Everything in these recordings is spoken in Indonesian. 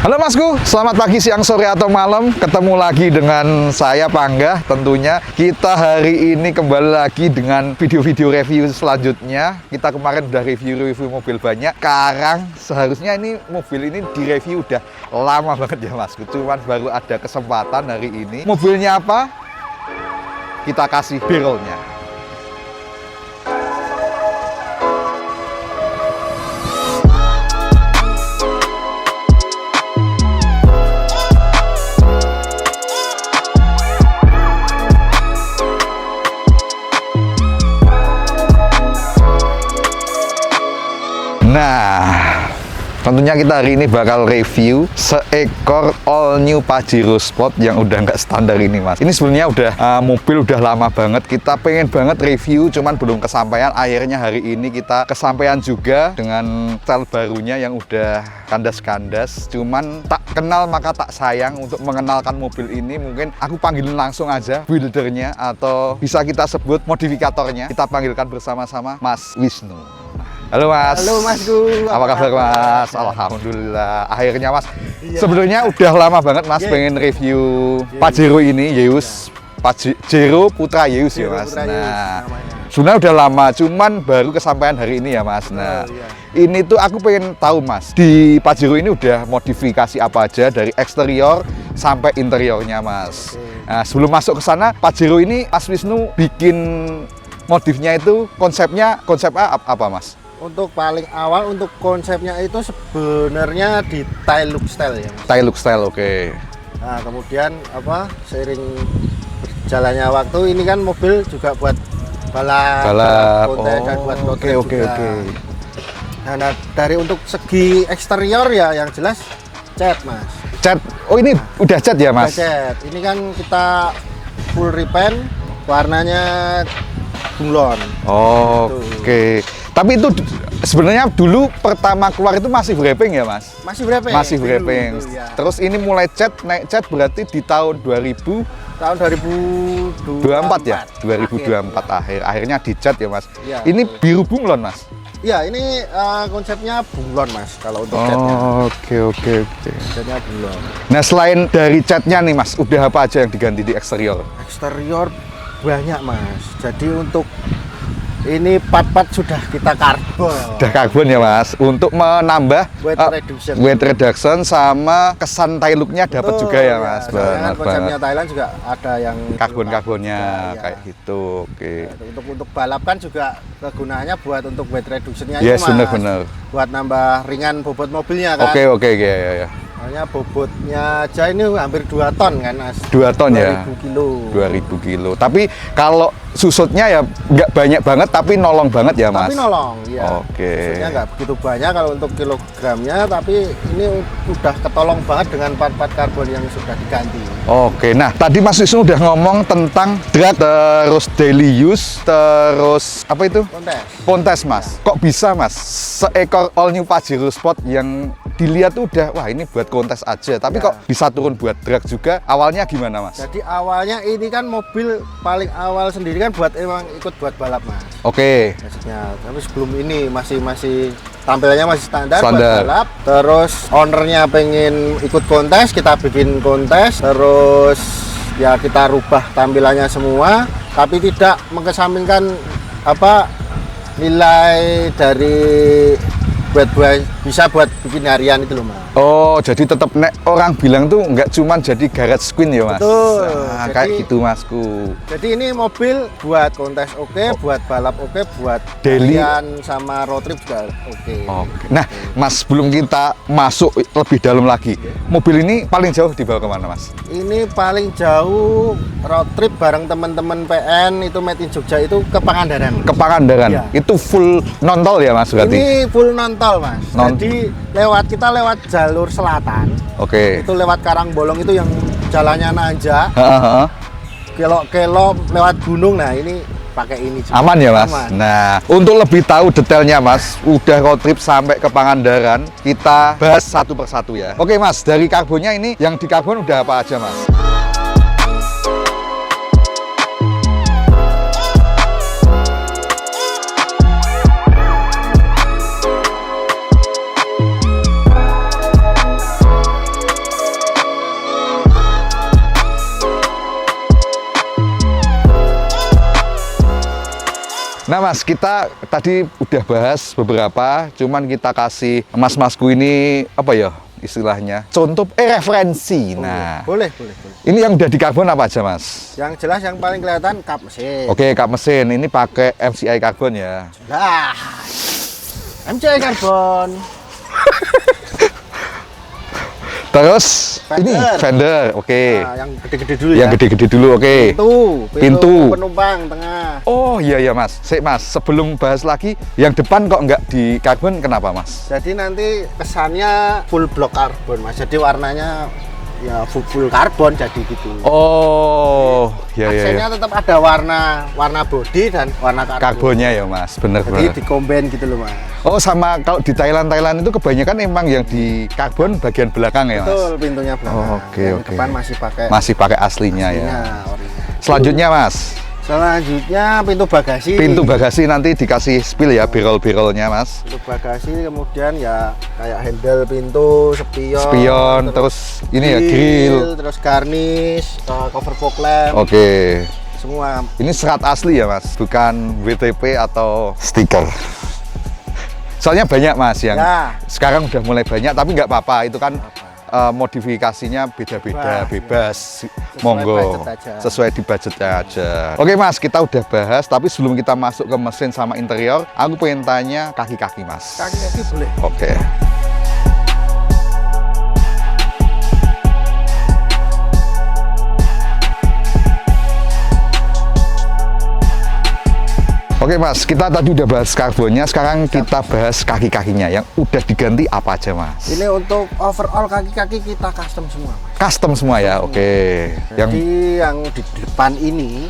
Halo Masku, selamat pagi, siang, sore, atau malam. Ketemu lagi dengan saya Pangga. Tentunya kita hari ini kembali lagi dengan video-video review selanjutnya. Kita kemarin udah review mobil banyak. Sekarang seharusnya ini mobil ini direview udah lama banget ya Masku. Cuman baru ada kesempatan hari ini. Mobilnya apa? Kita kasih barrelnya. Nah, tentunya kita hari ini bakal review seekor all new Pajero Sport yang udah nggak standar ini Mas. Ini sebenarnya udah mobil udah lama banget. Kita pengen banget review, cuman belum kesampaian. Akhirnya hari ini kita kesampaian juga dengan style barunya yang udah kandas-kandas. Cuman tak kenal maka tak sayang. Untuk mengenalkan mobil ini mungkin aku panggilin langsung aja buildernya, atau bisa kita sebut modifikatornya. Kita panggilkan bersama-sama Mas Wisnu. Halo Mas. Halo Masku. Apa kabar Mas? Alhamdulillah. Akhirnya Mas. Iya. Sebenarnya udah lama banget Mas pengen review Pajero ini, Yeus. Pajero Putra Yeus ya Mas. Nah, sebenarnya udah lama, cuman baru kesampaian hari ini ya Mas. Nah, ini tuh aku pengen tahu Mas, di Pajero ini udah modifikasi apa aja dari eksterior sampai interiornya Mas. Nah, sebelum masuk ke sana, Pajero ini Mas Wisnu bikin modifnya itu konsep apa Mas? Untuk paling awal, untuk konsepnya itu sebenarnya di Taillook style ya Mas. Taillook style, oke. Nah, kemudian seiring berjalannya waktu ini kan mobil juga buat balap, kontes, dan buat road trip juga. Nah, dari untuk segi eksterior ya yang jelas cat Mas. Cat, oh ini udah cat ya Mas? Udah cat. Ini kan kita full repaint, warnanya bunglon. Oke. Tapi itu sebenarnya dulu pertama keluar itu masih wrapping ya Mas? Masih wrapping. Masih wrapping. Ya. Terus ini mulai cat, naik cat berarti di tahun 2024 ya? 2024 akhirnya dicat ya Mas. Ya, ini biru bunglon Mas? Ya, ini konsepnya bunglon Mas kalau untuk catnya. Oke. Catnya bunglon. Nah, selain dari catnya nih Mas, udah apa aja yang diganti di eksterior? Eksterior banyak Mas. Jadi untuk ini part-part sudah kita karbon. Sudah karbon ya Mas, untuk menambah weight reduction sama kesan taillooknya dapat juga ya Mas. Benar banget. Konsepnya Thailand juga ada yang karbon-karbonnya ya. Kayak gitu. Oke. Untuk balap kan juga kegunaannya buat untuk weight reductionnya yes, itu Mas. Benar. Buat nambah ringan bobot mobilnya kan. Oke, ya. Soalnya bobotnya aja ini hampir 2 ton kan Mas. 2 ton ya? 2000 kilo. Tapi kalau susutnya ya nggak banyak banget, tapi nolong banget ya Mas? Tapi nolong, ya. Oke. Susutnya nggak begitu banyak kalau untuk kilogramnya, tapi ini udah ketolong banget dengan part-part karbon yang sudah diganti. Oke, nah tadi Mas Wisnu udah ngomong tentang drag, terus daily use, terus apa itu? Kontes Mas. Kok bisa Mas, seekor all new Pajero Sport yang dilihat tuh udah, wah ini buat kontes aja, tapi kok bisa turun buat drag juga? Awalnya gimana Mas? Jadi awalnya ini kan mobil paling awal sendiri kan buat emang ikut buat balap Mas. Oke. Maksudnya, tapi sebelum ini masih tampilannya masih standar buat balap. Terus ownernya pengen ikut kontes, kita bikin kontes. Terus ya kita rubah tampilannya semua, tapi tidak mengesampingkan nilai dari bisa buat bikin harian itu loh Mas. Oh, jadi tetap orang bilang tuh nggak cuman jadi garage queen ya Mas? Betul. Nah, kayak gitu Masku. Jadi ini mobil buat kontes buat balap buat daily harian sama road trip juga oke. Nah Mas, sebelum kita masuk lebih dalam lagi, mobil ini paling jauh dibawa kemana Mas? Ini paling jauh road trip bareng teman-teman PN itu Made in Jogja itu ke Pangandaran. Ke Pangandaran? Ya. Itu full non-tol ya Mas berarti? Ini full non-tol Mas. Jadi kita lewat jalur selatan. Oke. Itu lewat Karangbolong itu yang jalannya nanjak. Kelok-kelok lewat gunung. Nah ini pakai ini juga. Aman ya Mas? Aman. Nah, untuk lebih tahu detailnya Mas, udah road trip sampai ke Pangandaran, kita bahas satu persatu ya. Oke Mas, dari karbonnya ini, yang di karbon udah apa aja Mas? Mas, kita tadi udah bahas beberapa, cuman kita kasih mas-masku ini apa ya istilahnya? Contoh referensi. Nah, boleh. ini yang udah di karbon apa aja, Mas? Yang jelas yang paling kelihatan kap mesin. Oke, kap mesin ini pakai MCI karbon ya. Nah, MCI karbon. Terus Fender. ini fender, oke. Nah, yang gede-gede dulu Yang ya. gede-gede dulu, oke. Pintu penumpang tengah. Oh iya Mas. Mas, sebelum bahas lagi, yang depan kok nggak di karbon kenapa Mas? Jadi nanti kesannya full block karbon Mas. Jadi warnanya ya full karbon jadi gitu. Oh, iya. Aksennya tetap ada warna body dan warna karbon. Karbonnya ya Mas, bener. Jadi dikomben gitu loh Mas. Oh, sama kalau di Thailand itu kebanyakan emang yang di karbon bagian belakang ya Mas? Betul, pintunya belakang. Oh, oke. Depan masih pakai aslinya ya. orinya. Selanjutnya Mas, Selanjutnya pintu bagasi. pintu bagasi nanti dikasih spill ya, birol-birolnya Mas. Pintu bagasi kemudian ya kayak handle pintu, spion, terus ini ya grill. terus garnish, cover fog lamp, Oke. semua. Ini serat asli ya Mas, bukan WTP atau stiker. Soalnya banyak Mas yang Ya. sekarang udah mulai banyak, tapi nggak apa-apa, itu kan modifikasinya beda-beda, bebas, monggo, budget aja. sesuai di budgetnya aja. Oke Mas, kita udah bahas, tapi sebelum kita masuk ke mesin sama interior, aku pengen tanya kaki-kaki Mas. Kaki-kaki boleh. Oke. Oke Mas, kita tadi udah bahas karbonnya, sekarang kita bahas kaki-kakinya yang udah diganti apa aja Mas? Ini untuk overall kaki-kaki kita custom semua Mas. Custom semua ya, oke. Jadi yang di depan ini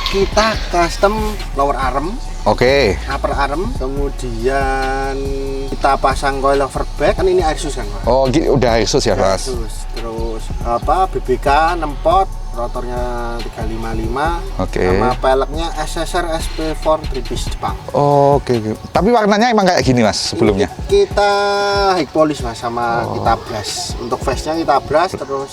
kita custom lower arm, Oke. upper arm, kemudian kita pasang coil overback, kan ini Airsus kan Mas? Oh, udah Airsus ya Mas? Airsus. Terus BBK 6 pot, rotornya 355, Oke. sama peleknya SSR SP4 3-piece Jepang. Oh, oke. Tapi warnanya emang kayak gini Mas sebelumnya? Kita high polish Mas, sama kita brush. Untuk face-nya kita brush, terus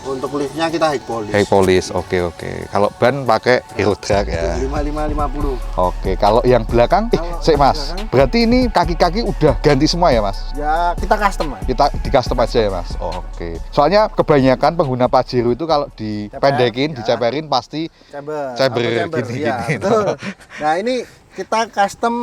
untuk liftnya kita high polish. High polish, oke. Kalau ban pakai Hero Drag ya. 5550. Oke, kalau yang belakang, sik Mas. belakang. Berarti ini kaki-kaki udah ganti semua ya Mas? Ya kita custom Mas. Kita di custom aja ya Mas. Oke. Soalnya kebanyakan pengguna Pajero itu kalau dipendekin, ya. diceperin pasti Chamber gini. ya, betul. Nah ini kita custom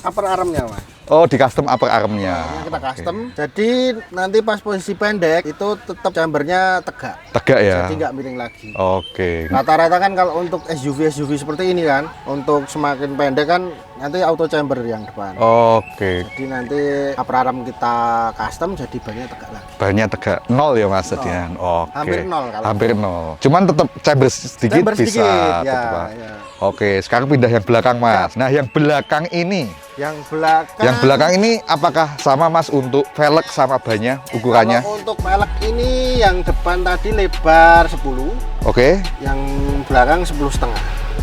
upper armnya Mas. Oh, di custom upper armnya. Ini kita custom. Jadi nanti pas posisi pendek itu tetap chambernya tegak. Tegak ya. Jadi nggak miring lagi. Oke. Rata-rata kan kalau untuk SUV seperti ini kan, untuk semakin pendek kan nanti auto chamber yang depan. Oke. Jadi nanti upper arm kita custom jadi bannya tegak lagi. Bannya tegak nol ya Mas jadinya. Oke. Hampir nol kalau. Hampir nol. Cuman tetap chamber sedikit Chamber bisa. sedikit, ya, tetep, Pak. ya. Oke, sekarang pindah yang belakang Mas. Nah, yang belakang ini. Yang belakang. Yang belakang ini apakah sama Mas untuk velg sama bannya ukurannya? Kalau untuk velg ini yang depan tadi lebar 10, Oke. yang belakang 10,5.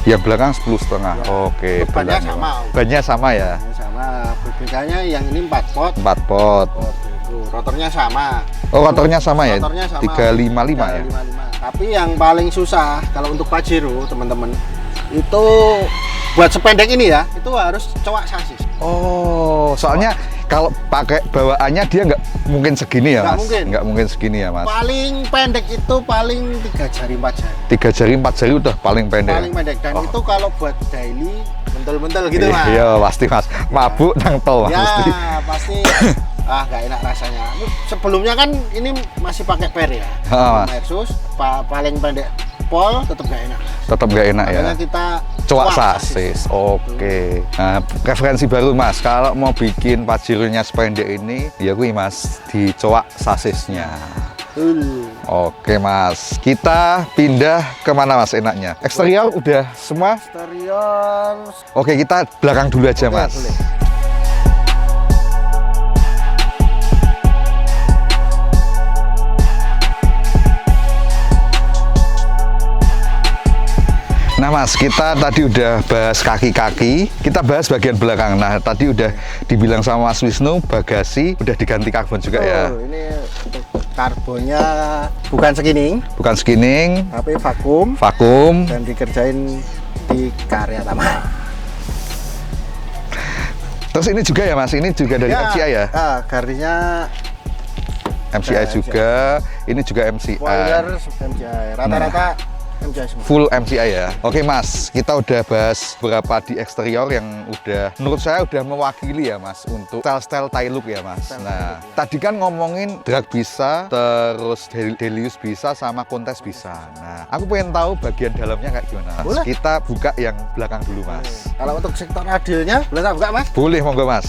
Yang belakang 10,5. Ya. Oke, Bannya belakang. sama. Bannya sama ya. Sama, BBK-nya yang ini 4 pot. 4 pot. Rotornya sama. Oh, rotornya sama ya? Rotornya sama. 355 ya? 355. Tapi yang paling susah kalau untuk Pajero, teman-teman, itu buat sependek ini ya, itu harus cowok sasis. Oh, soalnya kalau pakai bawaannya dia nggak mungkin segini ya Nggak Mas? mungkin. Nggak mungkin segini ya Mas? Paling pendek itu paling 3 jari 4 jari. 3 jari 4 jari udah paling pendek. Paling pendek, dan Oh. itu kalau buat daily bentel-bentel gitu Mas. Iya, pasti Mas. Mabuk nang tol Ya, pasti. pasti. Nggak enak rasanya. Sebelumnya kan ini masih pakai per ya. Ha, Mas. Airsus paling pendek pol tetap nggak enak. Tetap nggak enak ya. Makanya kita Coak sasis. Oke. Nah, referensi baru Mas. Kalau mau bikin Pajero-nya sependek ini, ya gue Mas di coak sasisnya. Betul. Oke Mas, kita pindah kemana Mas enaknya? Eksterior udah semua? Eksterior. Oke, kita belakang dulu aja Oke, Mas. boleh. Nah Mas, kita tadi udah bahas kaki-kaki, kita bahas bagian belakang. Nah, tadi udah dibilang sama Mas Wisnu, bagasi udah diganti karbon juga ya. Ini untuk karbonnya bukan skining, Bukan skining, tapi vakum vakum. dan dikerjain di karya Tama. Terus ini juga ya Mas, ini juga dari MCI ya? Garisnya MCI juga, ini juga MCI. spoiler MCI, rata-rata MCI semua. Full MCI ya. Oke Mas, kita udah bahas beberapa di eksterior yang udah menurut saya udah mewakili ya Mas untuk style-style Thai look ya Mas. Nah, tadi kan ngomongin drag bisa, terus Delius bisa, sama Kontes bisa. Nah, aku pengen tahu bagian dalamnya kayak gimana Mas. Boleh. Kita buka yang belakang dulu Mas. Kalau untuk sektor radionya, boleh tak buka Mas? Boleh monggo Mas.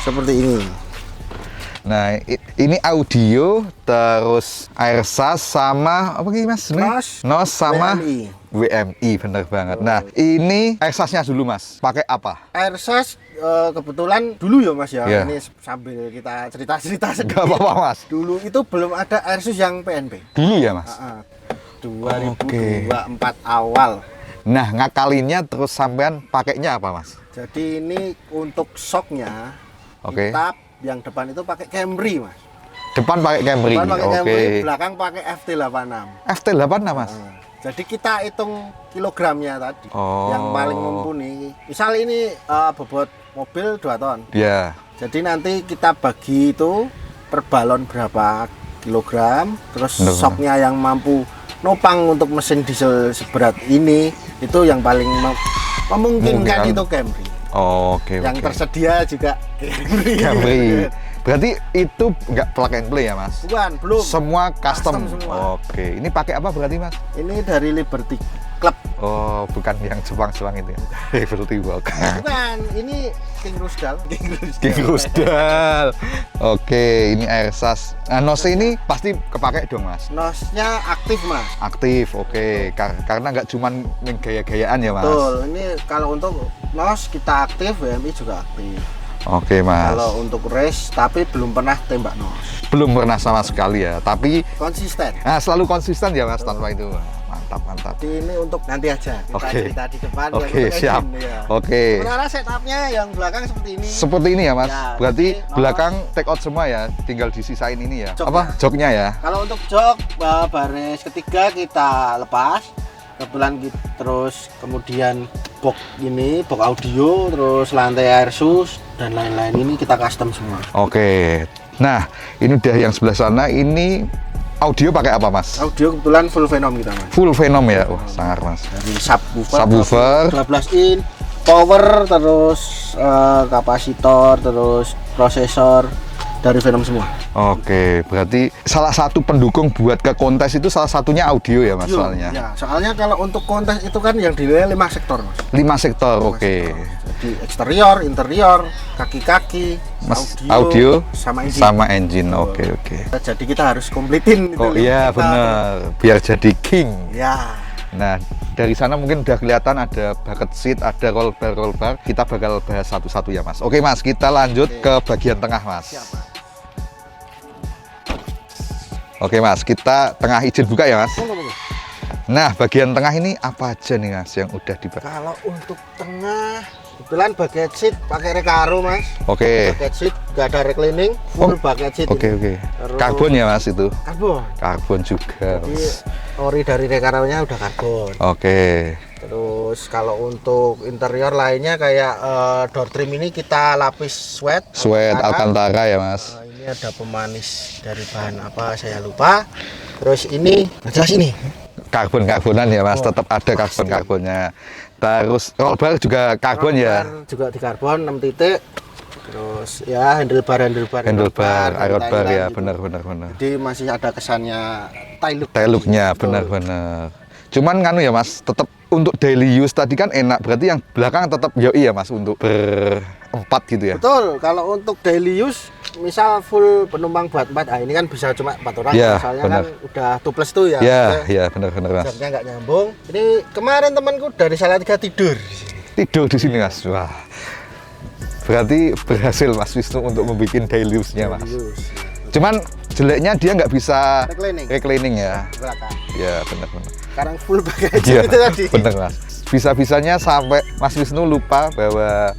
Seperti ini. Nah, ini audio, terus air sas sama apa lagi Mas? Nos sama WMI, bener banget. Nah, ini air sasnya dulu Mas. Pakai apa? Air sas kebetulan dulu ya Mas ya. Iya. Ini sambil kita cerita-cerita Gak sedikit. apa-apa Mas. Dulu itu belum ada air sus yang PNP. Dulu ya Mas. 2024 awal. Nah, ngakalinnya terus sampean pakainya apa Mas? Jadi ini untuk shocknya Oke. kita yang depan itu pakai Camry Mas. Depan pakai Camry. Depan pakai Oke. Camry, belakang pakai FT86. FT86 Mas. Jadi kita hitung kilogramnya tadi. Oh. Yang paling mumpuni. Misal ini bobot mobil 2 ton. Ya. Jadi nanti kita bagi itu per balon berapa kilogram, terus Benar. shocknya yang mampu nopang untuk mesin diesel seberat ini, itu yang paling memungkinkan itu Camry. Oke. Yang tersedia juga Camry. Camry. Berarti itu nggak plug and play ya Mas? Bukan, belum. Semua custom. semua. Oke. Ini pakai apa berarti Mas? Ini dari Liberty Club. Oh, bukan yang Jepang-Jepang itu ya? Liberty Walk. Bukan, ini King Rusdal. King Rusdal. Oke, ini air sas. Nah, nos ini pasti kepake dong Mas? Nosnya aktif Mas. Aktif, oke. Karena nggak cuman gaya-gayaan ya Mas? Betul, ini kalau untuk nos kita aktif, WMI juga aktif. Oke Mas. Kalau untuk race, tapi belum pernah tembak nos. Belum pernah sama sekali ya, tapi Konsisten. selalu konsisten ya Mas tanpa itu. Mantap, mantap. Jadi ini untuk nanti aja. Kita Oke. cerita di depan. Oke, yang siap. engine, ya. Oke. Sementara setupnya yang belakang seperti ini. Seperti ini ya Mas. Ya, Berarti jadi nos. belakang take out semua ya, tinggal disisain ini ya. Joknya. Apa? Joknya ya. Kalau untuk jok baris ketiga kita lepas. Kebetulan terus kemudian box ini, box audio, terus lantai air sus dan lain-lain ini kita custom semua. Oke. Nah, ini udah yang sebelah sana. Ini audio pakai apa Mas? Audio kebetulan full Venom kita Mas. Full Venom ya. Wah, sangar Mas. Dari subwoofer, Subwoofer. 12 in, power, terus kapasitor, terus prosesor dari Venom semua. Oke, berarti salah satu pendukung buat ke kontes itu salah satunya audio ya Mas soalnya. Ya, soalnya kalau untuk kontes itu kan yang dinilai 5 sektor Mas. 5 sektor, oke. Jadi eksterior, interior, kaki-kaki, Mas, audio sama engine. sama engine. Oke, oke. Jadi kita harus kompletin Oh itu iya kita. bener, biar jadi king. Ya. Nah, dari sana mungkin udah kelihatan ada bucket seat, ada roll bar. Kita bakal bahas satu-satu ya Mas. Oke Mas, kita lanjut ke bagian tengah Mas. Siap, Mas. Oke Mas, kita tengah izin buka ya Mas. Monggo. Nah, bagian tengah ini apa aja nih Mas yang udah dibahas? Kalau untuk tengah, kebetulan bucket seat pakai Recaro Mas. Oke. Bucket seat nggak ada reclining, full bucket seat. Oke, ini. oke. Terus- Karbon ya Mas itu? Karbon. Karbon juga. Jadi Mas. ori dari Recaro-nya udah karbon. Oke. Terus kalau untuk interior lainnya kayak door trim ini kita lapis sweat. Sweat Alcantara ya Mas. Ini ada pemanis dari bahan apa saya lupa. Terus ini jelas ini. Karbon-karbonan ya Mas, tetap ada karbon-karbonnya. Terus roll bar juga karbon ya. Roll bar juga di karbon 6 titik. Terus ya handlebar Handlebar, iron bar ya, gitu. benar. Jadi masih ada kesannya Tailuk. Tailuknya Betul. benar. Cuman kan ya Mas, tetap untuk daily use tadi kan enak. Berarti yang belakang tetap yoi ya Mas untuk berempat gitu ya. Betul, kalau untuk daily use misal full penumpang buat 4, ini kan bisa cuma 4 orang, Ya, soalnya benar. kan udah 2 plus tuh ya. Ya benar Mas. Jamnya nggak nyambung. Ini kemarin temanku dari Salatiga tidur. Tidur di sini Mas. Wah. Berarti berhasil Mas Wisnu untuk membuat daily use-nya Mas. Daily use. Cuman jeleknya dia nggak bisa Reclining. ya. Belakang. Ya benar. Sekarang full pakai Iya, itu tadi. bener Mas. Bisa-bisanya sampai Mas Wisnu lupa bahwa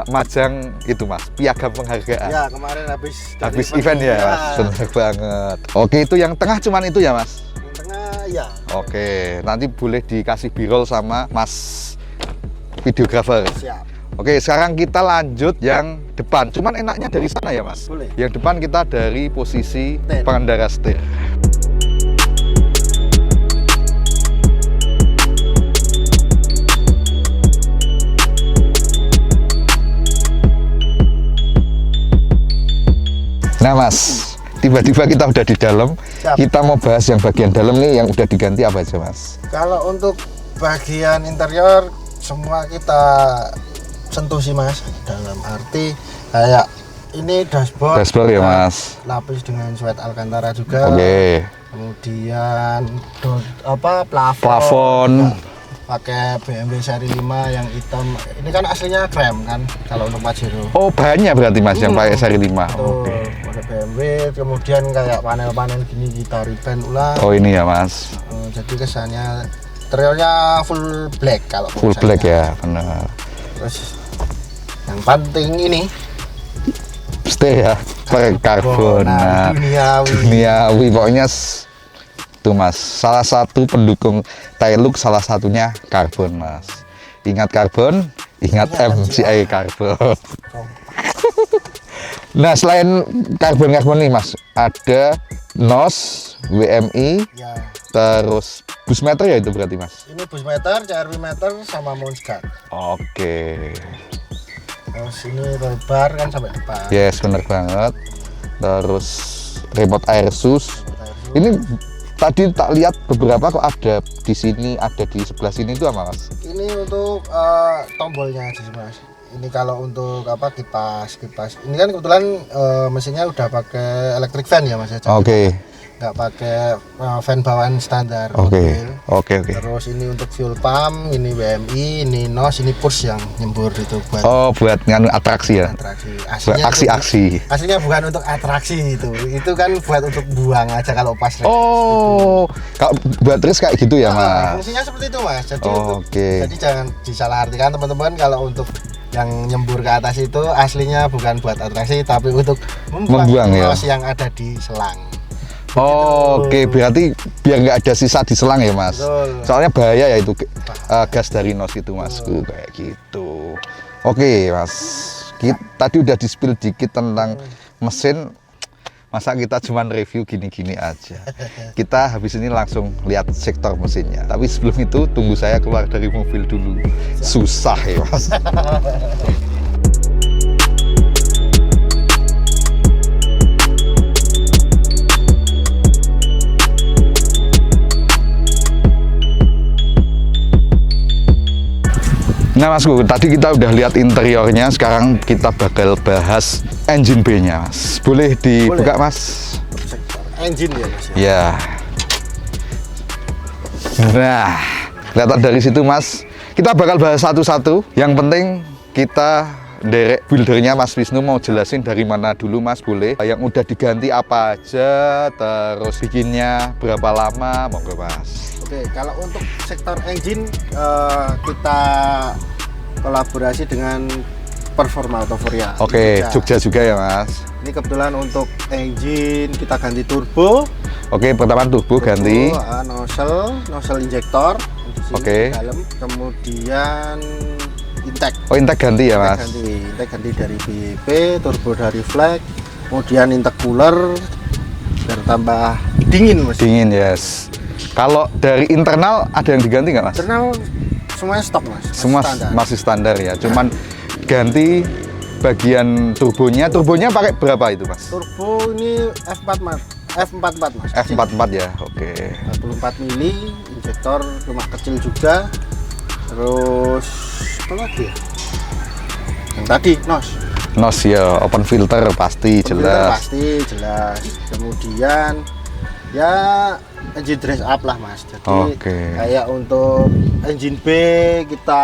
majang itu Mas, piagam penghargaan. Ya, kemarin habis Event ya, Mas. Bener banget. Oke, itu yang tengah cuman itu ya Mas? Yang tengah ya. Oke, nanti boleh dikasih B-roll sama Mas videografer. Siap. Oke, sekarang kita lanjut yang depan. Cuman enaknya dari sana ya, Mas? Boleh. Yang depan kita dari posisi Setir. pengendara setir. Nah, Mas, tiba-tiba kita udah di dalam. Siap. Kita mau bahas yang bagian dalam nih yang udah diganti apa aja, Mas? Kalau untuk bagian interior semua kita sentuh sih, Mas. Dalam arti kayak ini dashboard. Dashboard ya, kita Mas. Lapis dengan sweat Alcantara juga. Oke. Kemudian plafon. Plafon. Pakai BMW seri 5 yang hitam. Ini kan aslinya krem kan kalau untuk Pajero. Oh, bahannya berarti, Mas, yang pakai seri 5. Tuh, pakai BMW, kemudian kayak panel-panel gini kita repaint ulang. Oh, ini ya, Mas. Jadi kesannya interiornya full black kalau Full saya. black ya, benar. Terus yang penting ini Setir ya, pakai karbon. Nah, duniawi pokoknya tuh, Mas. Salah satu pendukung Tailux, salah satunya karbon, Mas. Ingat karbon, ingat MCI karbon. Nah, selain karbon nih, Mas, ada NOS, WMI, ya. terus bus meter ya itu berarti, Mas? Ini bus meter, CRV meter sama Moonsguard. Oke. Terus ini lebar kan sampai depan. Yes, bener banget. Terus remote air sus. Ini tadi tak lihat beberapa kok ada di sini, ada di sebelah sini itu apa, Mas? Ini untuk tombolnya aja sih, Mas. Ini kalau untuk kipas. Ini kan kebetulan mesinnya udah pakai electric fan ya, Mas. Oke. Nggak pakai fan bawaan standar. Oke. mobil. Oke. Terus ini untuk fuel pump, ini WMI, ini NOS, ini push yang nyembur itu buat Oh, buat nganu atraksi ya? atraksi. Buat aksi-aksi. Aslinya bukan untuk atraksi itu. Itu kan buat untuk buang aja kalau pas race. Oh, kalau buat terus kayak gitu ya, Mas? Fungsinya seperti itu, Mas. Jadi Oh, oke. jadi jangan disalahartikan teman-teman kalau untuk yang nyembur ke atas itu aslinya bukan buat atraksi tapi untuk Membuang ya? NOS yang ada di selang. Oh, oke, berarti biar nggak ada sisa di selang ya, Mas? Betul. Soalnya bahaya ya itu gas dari NOS itu, Mas. Kayak gitu. Oke, Mas. Tadi udah di-spill dikit tentang mesin. Masa kita cuman review gini-gini aja. Kita habis ini langsung lihat sektor mesinnya. Tapi sebelum itu tunggu saya keluar dari mobil dulu. Susah ya, Mas. Nah, Mas, tadi kita udah lihat interiornya, sekarang kita bakal bahas engine bay-nya, Mas. Boleh dibuka, Mas? Sektor engine ya, Mas. Ya. Nah, kelihatan dari situ, Mas. Kita bakal bahas satu-satu. Yang penting kita derek buildernya Mas Wisnu mau jelasin dari mana dulu, Mas, boleh. Yang udah diganti apa aja, terus bikinnya berapa lama, monggo, Mas. Oke, kalau untuk sektor engine kita kolaborasi dengan Performa Autoforia. Oke, Jogja juga ya, Mas. Ini kebetulan untuk engine kita ganti turbo. Oke, pertama turbo ganti. Nozzle injektor. Oke. Dalam, kemudian intake. Oh, intake ganti ya, Mas? Intake ganti dari BIP, turbo dari flag, kemudian intake cooler biar tambah dingin, Mas. Dingin, yes. Kalau dari internal ada yang diganti nggak, Mas? Internal semuanya stok, Mas. Semua masih standar ya. Cuman ganti bagian turbonya. Turbonya pakai berapa itu, Mas? Turbo ini F44, Mas. F44 ya. Oke. 44 mili, injektor cuma kecil juga. Terus apa lagi ya? Yang tadi NOS. NOS ya, open filter pasti Filter jelas. pasti jelas. Kemudian ya engine dress up lah, Mas. Jadi Oke. kayak untuk engine B kita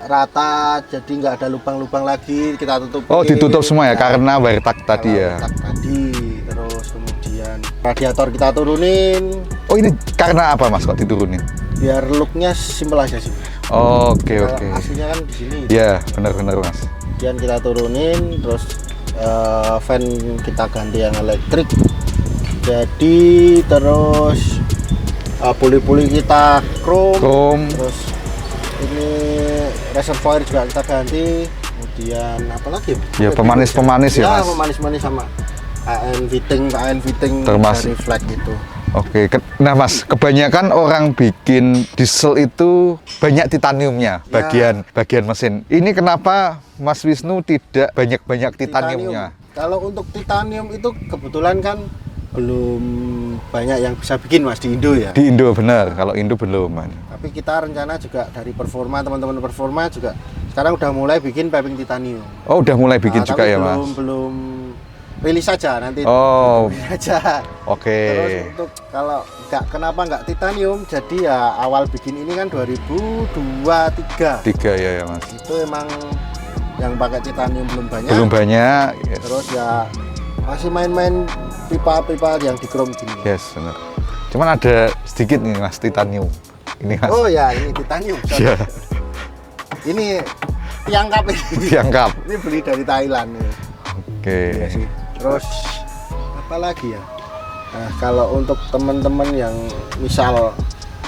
rata, jadi nggak ada lubang-lubang lagi, kita tutup. Oh, ditutup semua ya karena wire tag tadi ya. Tadi, terus kemudian radiator kita turunin. Oh, ini karena apa, Mas, kok diturunin? Biar looknya simpel aja sih. Oke, Kalau oke. aslinya kan di sini. Ya, benar-benar, Mas. Kemudian kita turunin, terus fan kita ganti yang elektrik. Jadi terus puli-puli kita chrome. Chrome. Terus ini reservoir juga kita ganti. Kemudian apa lagi? Ya pemanis-pemanis ya, Mas. Pemanis-pemanis sama AN fitting termasuk dari flat gitu. Oke, nah Mas, kebanyakan orang bikin diesel itu banyak titaniumnya, bagian mesin. Ini kenapa Mas Wisnu tidak banyak-banyak titaniumnya? Kalau untuk titanium itu kebetulan kan belum banyak yang bisa bikin Mas di Indo ya. Di Indo benar, kalau Indo belum, Man. Tapi kita rencana juga dari teman-teman performa juga sekarang udah mulai bikin piping titanium. Oh, udah mulai bikin juga tapi ya, Mas? Belum rilis saja nanti. Oh. Aja. Oke. Terus untuk kalau kenapa nggak titanium? Jadi ya awal bikin ini kan 2023. 3 ya Mas. Itu emang yang pakai titanium belum banyak. Belum banyak. Yes. Terus ya masih main-main pipa-pipa yang di chrome gini. Yes, benar. Cuman ada sedikit nih Mas titanium. Ini Mas. Oh ya, ini titanium. Iya. Ini tiang kap ini. Tiang kap. Ini beli dari Thailand ya. Oke. Iya sih. Terus apa lagi ya? Nah, kalau untuk teman-teman yang misal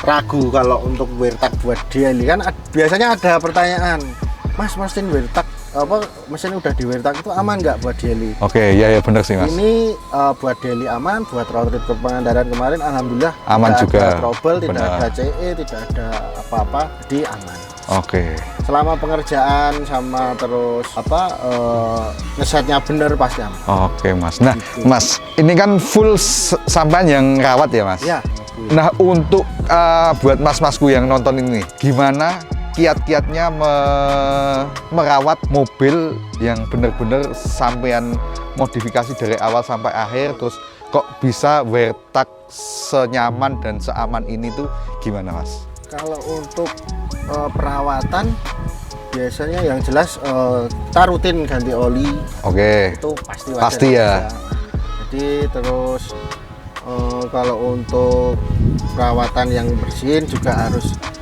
ragu kalau untuk wear-tag buat daily kan biasanya ada pertanyaan, Mas, mesin wear-tag apa mesin udah di wear-tag itu aman nggak buat daily? Oke, ya benar sih Mas. Ini buat daily aman, buat road trip ke Pangandaran kemarin alhamdulillah aman tidak juga. ada trouble, tidak Benar. ada CE, tidak ada apa-apa, jadi aman. Oke. Selama pengerjaan sama terus ngesetnya bener pasti aman. Oke Mas. Nah Gitu. Mas, ini kan full sampean yang rawat ya Mas? Ya. Nah untuk buat mas-masku yang nonton ini, gimana kiat-kiatnya merawat mobil yang benar-benar sampean modifikasi dari awal sampai akhir, terus kok bisa wear tag senyaman dan seaman ini tuh gimana Mas? Kalau untuk perawatan biasanya yang jelas kita rutin ganti oli. Oke. Itu pasti wajar. Pasti ya. Jadi terus kalau untuk perawatan yang bersihin juga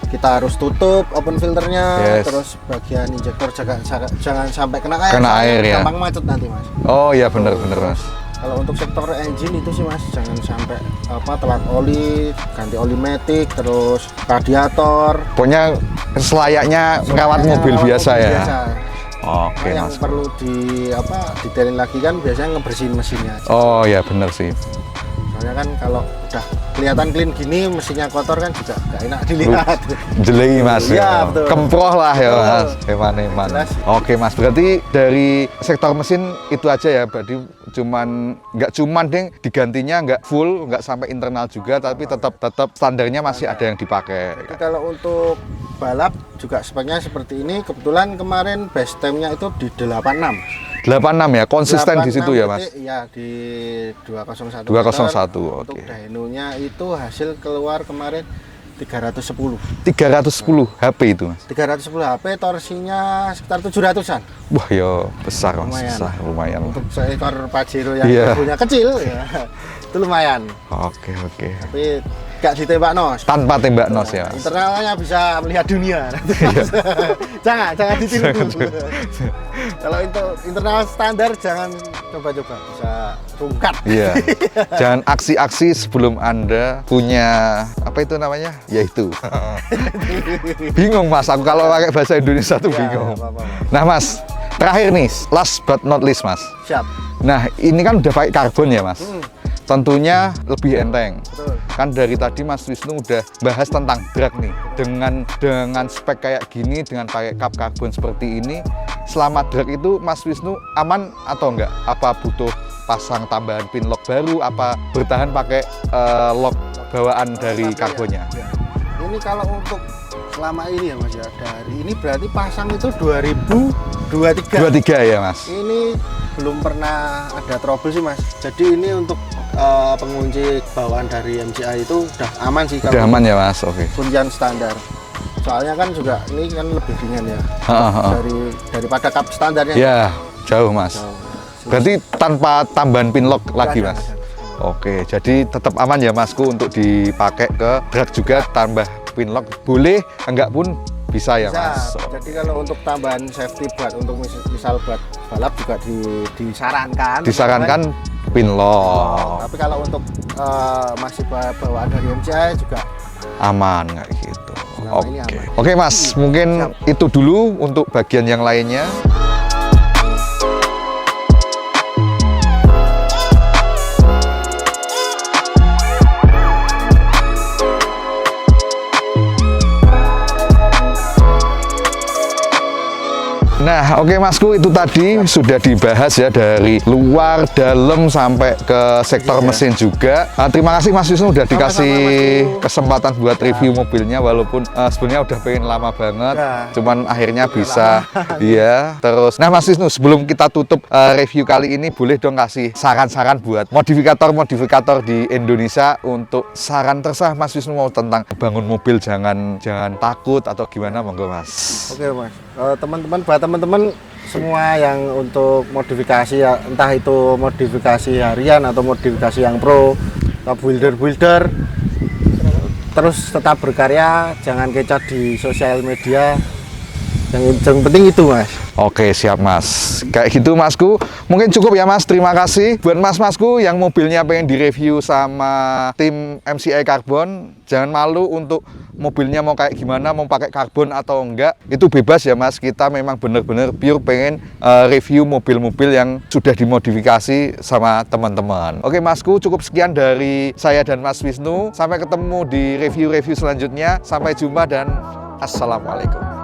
kita harus tutup open filternya. Yes. Terus bagian injektor jangan sampai kena air. Kena air ya. Gampang macet nanti Mas. Oh iya benar-benar Mas. Kalau untuk sektor engine itu sih Mas, jangan sampai telat oli, ganti oli matic, terus radiator. Pokoknya selayaknya merawat mobil biasa ya. Biasa. Oke Yang Mas. perlu detailin lagi kan biasanya ngebersihin mesinnya. Oh ya benar sih. Soalnya kan kalau udah kelihatan clean gini mesinnya kotor kan juga nggak enak dilihat. Jelek Mas. Iya, ya. betul. Kemproh lah ya Betul. Mas. Eman-eman. Jelas. Oke Mas, berarti dari sektor mesin itu aja ya. Berarti nggak cuman ding digantinya nggak full, nggak sampai internal juga, tapi tetap standarnya masih ada yang dipakai. Jadi kalau untuk balap juga speknya seperti ini. Kebetulan kemarin base time-nya itu di 86. 86 ya, konsisten di situ ya Mas. Iya di 201. 201, Untuk oke. dynonya itu hasil keluar kemarin 310. 310 HP itu Mas. 310 HP, torsinya sekitar 700-an. Wah ya besar Mas, Lumayan. besar lumayan. Untuk seekor Pajero yang Iya. turbonya kecil ya, itu lumayan. Oke. Tapi gak ditembak nos. Tanpa tembak nos ya Mas. Internalnya bisa melihat dunia. jangan ditiru. Kalau itu internal standar jangan coba-coba, bisa rungkat. Iya. Jangan aksi-aksi sebelum Anda punya apa itu namanya? Yaitu. Bingung Mas, aku kalau pakai bahasa Indonesia tuh Iya, bingung. apa-apa. Nah Mas, terakhir nih, last but not least Mas. Siap. Nah, ini kan udah pakai karbon ya Mas. Tentunya lebih enteng. Betul. Kan dari tadi Mas Wisnu udah bahas tentang drag nih. Dengan spek kayak gini, dengan pakai kap karbon seperti ini, selama drag itu Mas Wisnu aman atau enggak? Apa butuh pasang tambahan pin lock baru? Apa bertahan pakai lock bawaan dari karbonnya? Ya. Ini kalau untuk selama ini ya Mas ya, dari ini berarti pasang itu 2023. 23 ya Mas? Ini belum pernah ada trouble sih Mas. Jadi ini untuk pengunci bawaan dari MCI itu udah aman sih. Udah aman ya Mas, oke. Kuncian standar. Soalnya kan juga ini kan lebih ringan ya. Ha. Daripada kap standarnya. Ya, jauh Mas. Jauh. Berarti tanpa tambahan pin lock lagi Nggak Mas? ada. Oke, jadi tetap aman ya Masku untuk dipakai ke drag juga tambah pin lock. Boleh, enggak pun bisa ya Bisa. Mas. Jadi kalau untuk tambahan safety buat untuk misal buat balap juga disarankan. Disarankan pin lock. Tapi kalau untuk masih bawaan dari MCI juga Aman kayak gitu. selama ini aman. Oke Mas, mungkin itu dulu untuk bagian yang lainnya. Nah, oke Masku, itu tadi sudah dibahas ya dari luar, dalam sampai ke sektor mesin juga. Terima kasih Mas Wisnu udah dikasih kesempatan buat review mobilnya, walaupun sebenarnya udah pengen lama banget, cuman akhirnya bisa. Iya. Terus, nah Mas Wisnu, sebelum kita tutup review kali ini, boleh dong kasih saran-saran buat modifikator-modifikator di Indonesia untuk saran terserah Mas Wisnu mau tentang bangun mobil, jangan takut atau gimana, monggo Mas. Oke Mas, buat teman-teman semua yang untuk modifikasi ya, entah itu modifikasi harian atau modifikasi yang pro atau builder terus tetap berkarya, jangan kecat di sosial media, yang penting itu Mas. Oke, siap Mas. Kayak gitu Masku. Mungkin cukup ya Mas. Terima kasih buat Mas-masku yang mobilnya pengen direview sama tim MCI Carbon. Jangan malu untuk mobilnya mau kayak gimana, mau pakai karbon atau enggak. Itu bebas ya Mas. Kita memang bener-bener pure pengen review mobil-mobil yang sudah dimodifikasi sama teman-teman. Oke Masku, cukup sekian dari saya dan Mas Wisnu. Sampai ketemu di review-review selanjutnya. Sampai jumpa dan assalamualaikum.